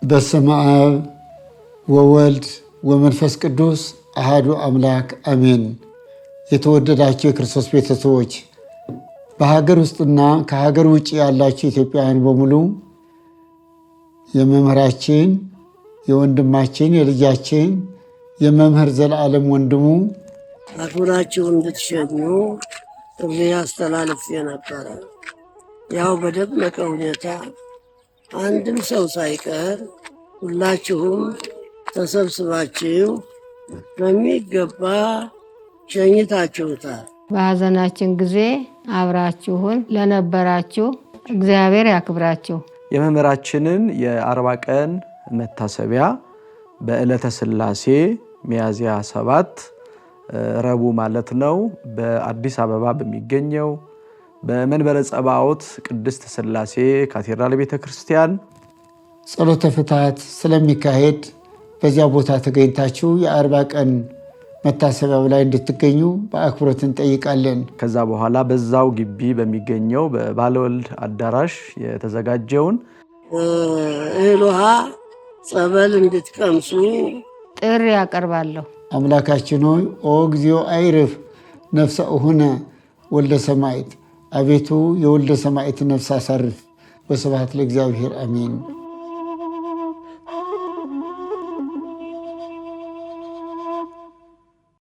በስመ አብ ወወልድ ወመንፈስ ቅዱስ አሃዱ አምላክ አሜን። የተወደዳችሁ የክርስቶስ ቤተሰቦች በሀገር ውስጥና ከሀገር ውጭ ያላችሁ ኢትዮጵያውያን በሙሉ የመምህራችን የወንድማችን የልጃችን የመምህር ዘለዓለም ወንድሙ አክብራችሁ እንድትሸኙ ጥሪ አስተላልፌ ነበረ። ያው በደመቀ ሁኔታ አንድም ሰው ሳይቀር ሁላችሁም ተሰብስባችሁ በሚገባ ሸኝታችሁታል። በሐዘናችን ጊዜ አብራችሁን ለነበራችሁ እግዚአብሔር ያክብራችሁ። የመምህራችንን የ40 ቀን መታሰቢያ በዕለተ ሥላሴ ሚያዝያ 7 ረቡዕ ማለት ነው በአዲስ አበባ በሚገኘው በመንበረ ጸባዖት ቅድስት ሥላሴ ካቴድራል ቤተክርስቲያን ጸሎተ ፍትሐት ስለሚካሄድ በዚያ ቦታ ተገኝታችሁ የ40 ቀን መታሰቢያው ላይ እንድትገኙ በአክብሮት እንጠይቃለን። ከዛ በኋላ በዛው ግቢ በሚገኘው በባለወልድ አዳራሽ የተዘጋጀውን እህል ውሃ ጸበል እንድትቀምሱ ጥሪ ያቀርባለሁ። አምላካችን ሆይ ኦ እግዚኦ አይርፍ ነፍሰ እሁነ ወልደ ሰማዕት፣ አቤቱ የወልደ ሰማዕት ነፍስ አሳርፍ። በስብሐት ለእግዚአብሔር አሜን።